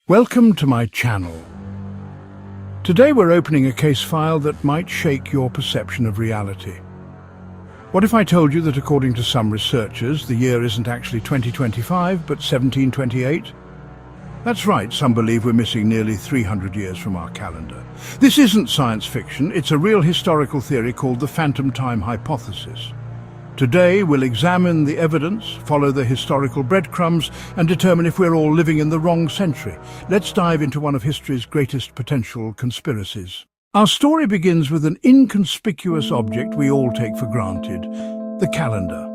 Welcome to my channel. Today we're opening a case file that might shake your perception of reality. What if I told you that according to some researchers, the year isn't actually 2025 but 1728? That's right, some believe we're missing nearly 300 years from our calendar. This isn't science fiction, it's a real historical theory called the phantom time hypothesis. Today we'll examine the evidence, follow the historical breadcrumbs, and determine if we're all living in the wrong century. Let's dive into one of history's greatest potential conspiracies. Our story begins with an inconspicuous object we all take for granted, the calendar.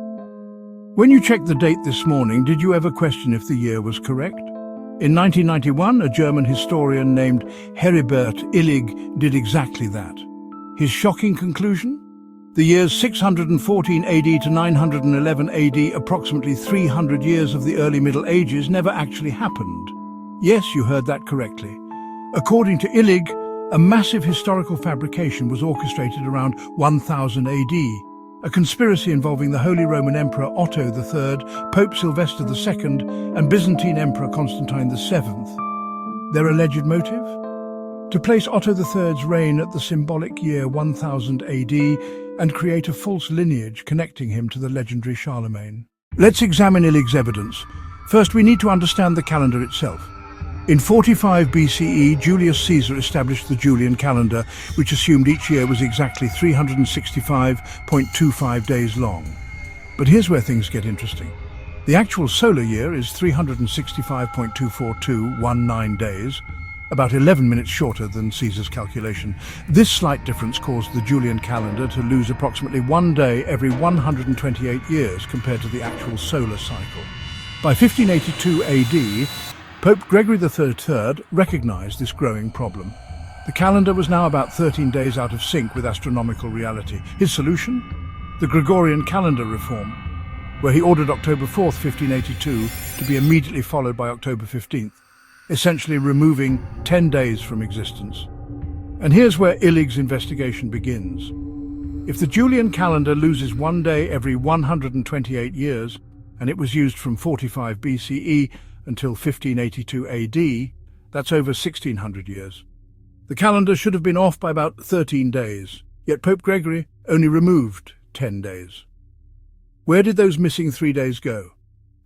When you checked the date this morning, did you ever question if the year was correct? In 1991, a German historian named Heribert Illig did exactly that. His shocking conclusion? The years 614 AD to 911 AD, approximately 300 years of the early Middle Ages, never actually happened. Yes, you heard that correctly. According to Illig, a massive historical fabrication was orchestrated around 1000 AD, a conspiracy involving the Holy Roman Emperor Otto III, Pope Sylvester II, and Byzantine Emperor Constantine VII. Their alleged motive? To place Otto III's reign at the symbolic year 1000 AD and create a false lineage connecting him to the legendary Charlemagne. Let's examine Illig's evidence. First, we need to understand the calendar itself. In 45 BCE, Julius Caesar established the Julian calendar, which assumed each year was exactly 365.25 days long. But here's where things get interesting. The actual solar year is 365.24219 days, about 11 minutes shorter than Caesar's calculation. This slight difference caused the Julian calendar to lose approximately 1 day every 128 years compared to the actual solar cycle. By 1582 AD, Pope Gregory III recognized this growing problem. The calendar was now about 13 days out of sync with astronomical reality. His solution? The Gregorian calendar reform, where he ordered October 4th, 1582 to be immediately followed by October 15th. Essentially removing 10 days from existence. And here's where Illig's investigation begins. If the Julian calendar loses 1 day every 128 years, and it was used from 45 BCE until 1582 AD, that's over 1600 years. The calendar should have been off by about 13 days, yet Pope Gregory only removed 10 days. Where did those missing 3 days go?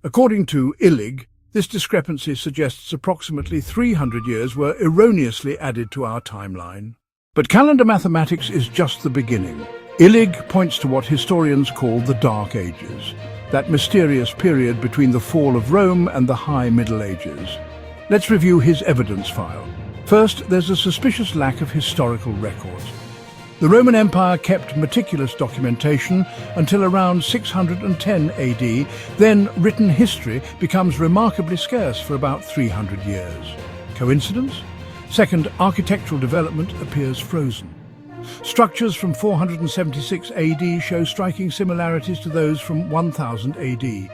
According to Illig, this discrepancy suggests approximately 300 years were erroneously added to our timeline. But calendar mathematics is just the beginning. Illig points to what historians call the Dark Ages, that mysterious period between the fall of Rome and the High Middle Ages. Let's review his evidence file. First, there's a suspicious lack of historical records. The Roman Empire kept meticulous documentation until around 610 AD, then written history becomes remarkably scarce for about 300 years. Coincidence? Second, architectural development appears frozen. Structures from 476 AD show striking similarities to those from 1000 AD,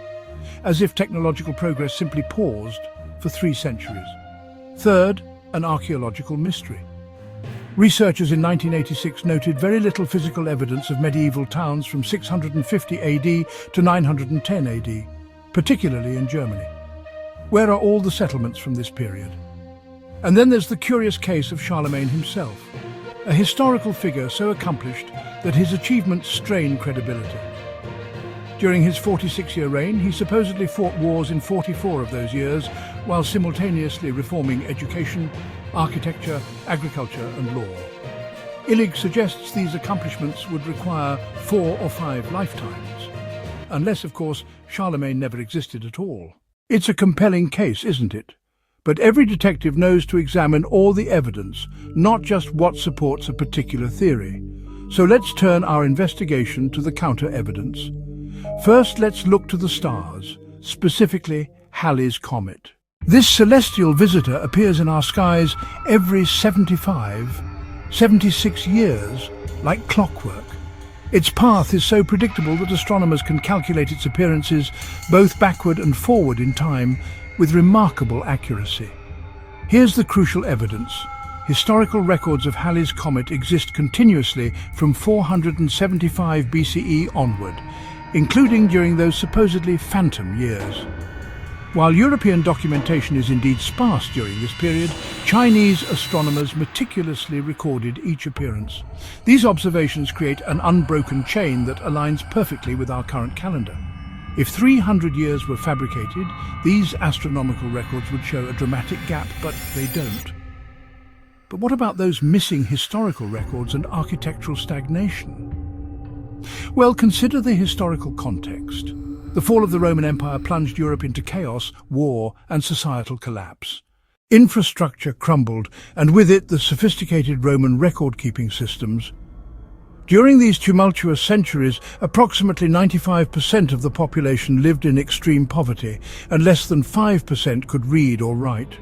as if technological progress simply paused for 3 centuries. Third, an archaeological mystery. Researchers in 1986 noted very little physical evidence of medieval towns from 650 AD to 910 AD, particularly in Germany. Where are all the settlements from this period? And then there's the curious case of Charlemagne himself, a historical figure so accomplished that his achievements strain credibility. During his 46-year reign, he supposedly fought wars in 44 of those years, while simultaneously reforming education, architecture, agriculture and law. Illig suggests these accomplishments would require 4 or 5 lifetimes, unless, of course, Charlemagne never existed at all. It's a compelling case, isn't it? But every detective knows to examine all the evidence, not just what supports a particular theory. So let's turn our investigation to the counter-evidence. First, let's look to the stars, specifically Halley's Comet. This celestial visitor appears in our skies every 76 years, like clockwork. Its path is so predictable that astronomers can calculate its appearances both backward and forward in time with remarkable accuracy. Here's the crucial evidence. Historical records of Halley's Comet exist continuously from 475 BCE onward, including during those supposedly phantom years. While European documentation is indeed sparse during this period, Chinese astronomers meticulously recorded each appearance. These observations create an unbroken chain that aligns perfectly with our current calendar. If 300 years were fabricated, these astronomical records would show a dramatic gap, but they don't. But what about those missing historical records and architectural stagnation? Well, consider the historical context. The fall of the Roman Empire plunged Europe into chaos, war, and societal collapse. Infrastructure crumbled, and with it the sophisticated Roman record-keeping systems. During these tumultuous centuries, approximately 95% of the population lived in extreme poverty, and less than 5% could read or write.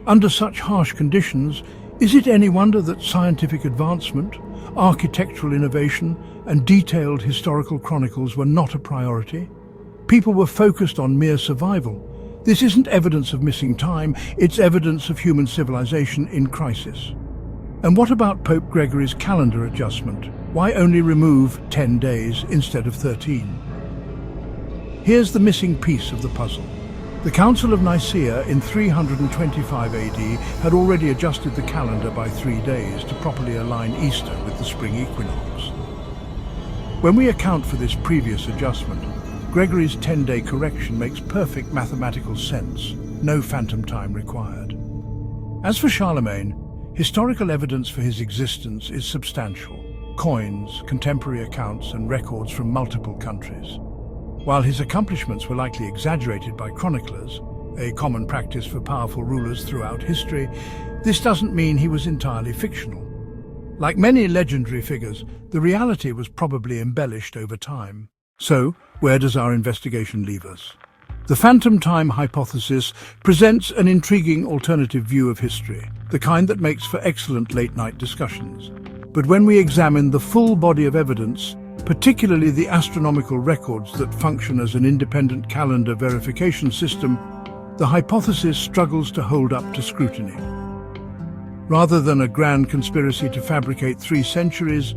Under such harsh conditions, is it any wonder that scientific advancement, architectural innovation, and detailed historical chronicles were not a priority? People were focused on mere survival. This isn't evidence of missing time, it's evidence of human civilization in crisis. And what about Pope Gregory's calendar adjustment? Why only remove 10 days instead of 13? Here's the missing piece of the puzzle. The Council of Nicaea in 325 AD had already adjusted the calendar by 3 days to properly align Easter with the spring equinox. When we account for this previous adjustment, Gregory's 10-day correction makes perfect mathematical sense, no phantom time required. As for Charlemagne, historical evidence for his existence is substantial. Coins, contemporary accounts, and records from multiple countries. While his accomplishments were likely exaggerated by chroniclers, a common practice for powerful rulers throughout history, this doesn't mean he was entirely fictional. Like many legendary figures, the reality was probably embellished over time. So, where does our investigation leave us? The phantom time hypothesis presents an intriguing alternative view of history, the kind that makes for excellent late-night discussions. But when we examine the full body of evidence, particularly the astronomical records that function as an independent calendar verification system, the hypothesis struggles to hold up to scrutiny. Rather than a grand conspiracy to fabricate 3 centuries,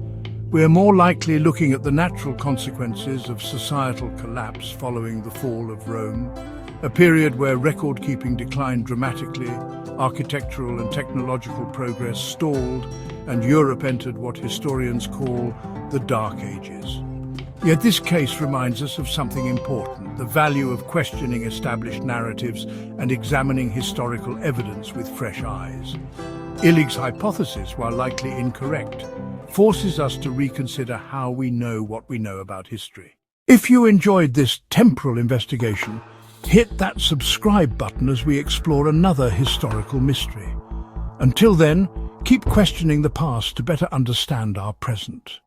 we are more likely looking at the natural consequences of societal collapse following the fall of Rome, a period where record-keeping declined dramatically, architectural and technological progress stalled, and Europe entered what historians call the Dark Ages. Yet this case reminds us of something important, the value of questioning established narratives and examining historical evidence with fresh eyes. Illig's hypothesis, while likely incorrect, forces us to reconsider how we know what we know about history. If you enjoyed this temporal investigation, hit that subscribe button as we explore another historical mystery. Until then, keep questioning the past to better understand our present.